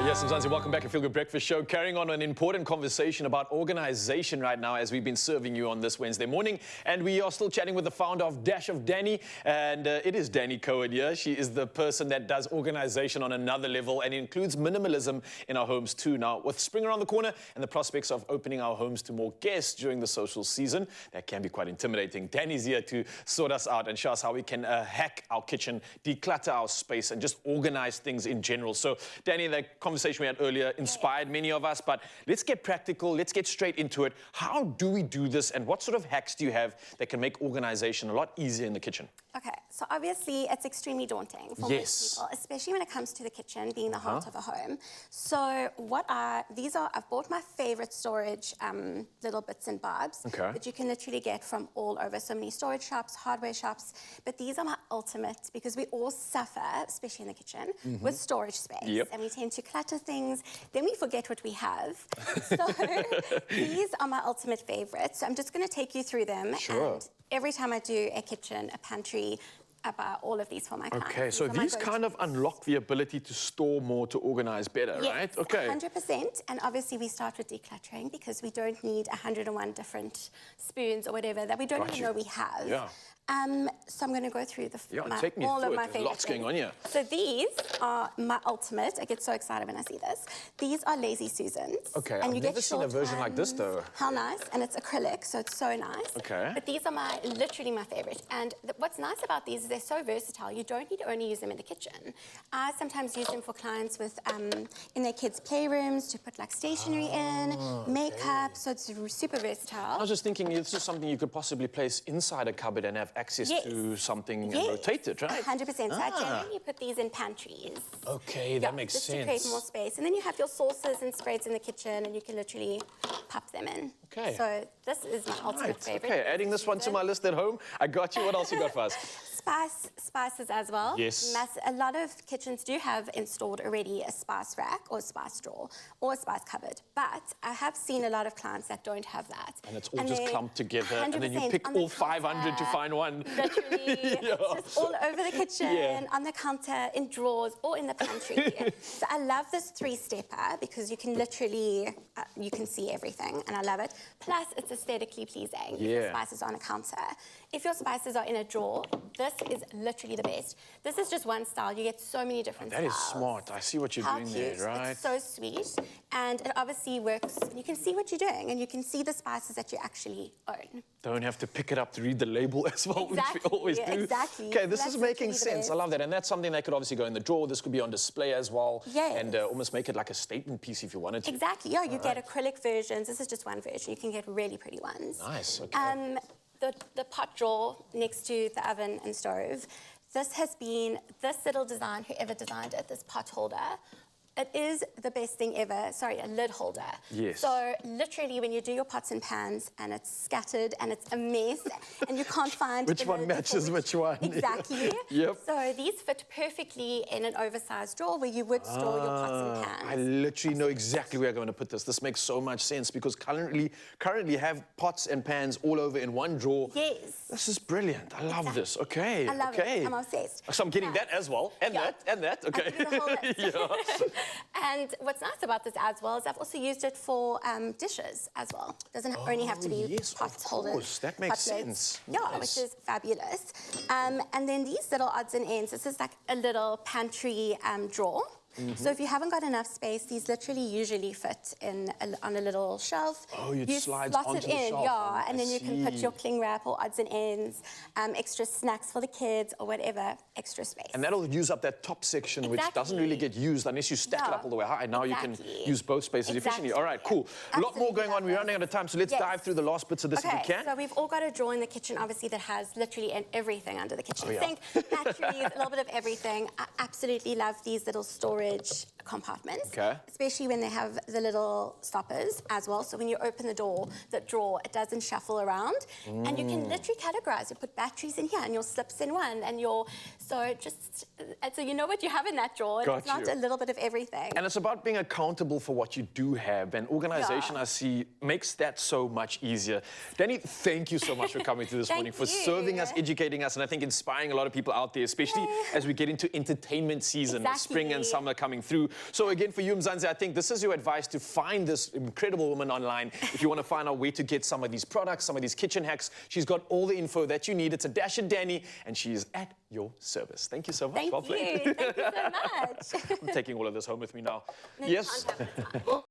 Yes, Mzansi, welcome back to Feel Good Breakfast Show. Carrying on an important conversation about organization right now as we've been serving you on this Wednesday morning. And we are still chatting with the founder of Dash of Dani. And it is Dani Cohen here. She is the person that does organization on another level and includes minimalism in our homes too. Now, with spring around the corner and the prospects of opening our homes to more guests during the social season, that can be quite intimidating. Dani's here to sort us out and show us how we can hack our kitchen, declutter our space, and just organize things in general. So, Dani, the conversation we had earlier inspired many of us, but let's get practical, let's get straight into it. How do we do this, and what sort of hacks do you have that can make organization a lot easier in the kitchen? Okay, so obviously it's extremely daunting for most people, especially when it comes to the kitchen being the heart of a home. So I've bought my favorite storage little bits and bobs that you can literally get from all over, so many storage shops, hardware shops, but these are my ultimate because we all suffer, especially in the kitchen, with storage space, and we tend to clutter things, then we forget what we have. So these are my ultimate favorites. So I'm just going to take you through them. And every time I do a kitchen, a pantry, I buy all of these for my clients. Okay, so these kind of unlock the ability to store more, to organize better, right? Okay. 100%. And obviously we start with decluttering because we don't need 101 different spoons or whatever that we don't even know we have. So I'm going to go through all of my favorite lots going on here. So these are my ultimate. I get so excited when I see this. These are Lazy Susans. Okay, I've never seen a version like this though. How nice, and it's acrylic, so it's so nice. Okay. But these are literally my favorite. And what's nice about these is they're so versatile. You don't need to only use them in the kitchen. I sometimes use them for clients with in their kids' playrooms to put like stationery in, makeup, so it's super versatile. I was just thinking this is something you could possibly place inside a cupboard and have access to something and rotate it, right? 100%. So I generally put these in pantries. Okay, that makes sense. Just to create more space. And then you have your sauces and spreads in the kitchen and you can literally pop them in. Okay. So this is my ultimate favorite. Okay, adding this one to my list at home. I got you. What else you got for us? Spices as well. Yes. A lot of kitchens do have installed already a spice rack or a spice drawer or a spice cupboard, but I have seen a lot of clients that don't have that. And it's all just clumped together, and then you pick all 500 to find one. Literally, it's just all over the kitchen, on the counter, in drawers, or in the pantry. So I love this three-stepper because you can literally, you can see everything, and I love it. Plus, it's aesthetically pleasing if your spices are on a counter. If your spices are in a drawer, this is literally the best. This is just one style. You get so many different styles. That is smart. I see what you're doing there, right? It's so sweet. And it obviously works. You can see what you're doing, and you can see the spices that you actually own. Don't have to pick it up to read the label as well, which we always do. Exactly. Okay, this is making sense. I love that. And that's something that could obviously go in the drawer. This could be on display as well. And almost make it like a statement piece if you wanted to. Exactly. Yeah, you get acrylic versions. This is just one version. You can get really pretty ones. Nice. Okay. The pot drawer next to the oven and stove. This little design, whoever designed it, this pot holder, it is the best thing ever. Sorry, a lid holder. Yes. So literally when you do your pots and pans and it's scattered and it's a mess and you can't find which one matches which one. Exactly. So these fit perfectly in an oversized drawer where you would store your pots and pans. I literally know exactly where I'm going to put this. This makes so much sense because currently have pots and pans all over in one drawer. Yes. This is brilliant. I love this. Okay. I love it. I'm obsessed. So I'm getting that as well. And that. Okay. And what's nice about this as well is I've also used it for dishes as well. Doesn't only have to be pot holders. That makes sense. Yeah, which is fabulous. And then these little odds and ends. This is like a little pantry drawer. So if you haven't got enough space, these literally usually fit on a little shelf. Oh, you slide onto the in, shelf. And then you can put your cling wrap or odds and ends, extra snacks for the kids or whatever, extra space. And that'll use up that top section, which doesn't really get used unless you stack it up all the way high. Now you can use both spaces efficiently. All right, cool. A lot more going on. We're running out of time, so let's dive through the last bits of this if we can. So we've all got a drawer in the kitchen, obviously, that has literally everything under the kitchen sink, batteries, a little bit of everything. I absolutely love these little storage compartments, especially when they have the little stoppers as well. So when you open the drawer, it doesn't shuffle around, and you can literally categorize. You put batteries in here, and your slips in one, and so you know what you have in that drawer. And it's not a little bit of everything. And it's about being accountable for what you do have, and organization I see makes that so much easier. Dani, thank you so much for coming to this morning, for serving us, educating us, and I think inspiring a lot of people out there, especially as we get into entertainment season, spring and summer coming through. So again, for you, Mzansi, I think this is your advice to find this incredible woman online. If you want to find out where to get some of these products, some of these kitchen hacks, she's got all the info that you need. It's a dash of Dani, and she is at your service. Thank you so much. Thank you. Thank you so much. I'm taking all of this home with me now. No, Yes. you can't have it. It's fine.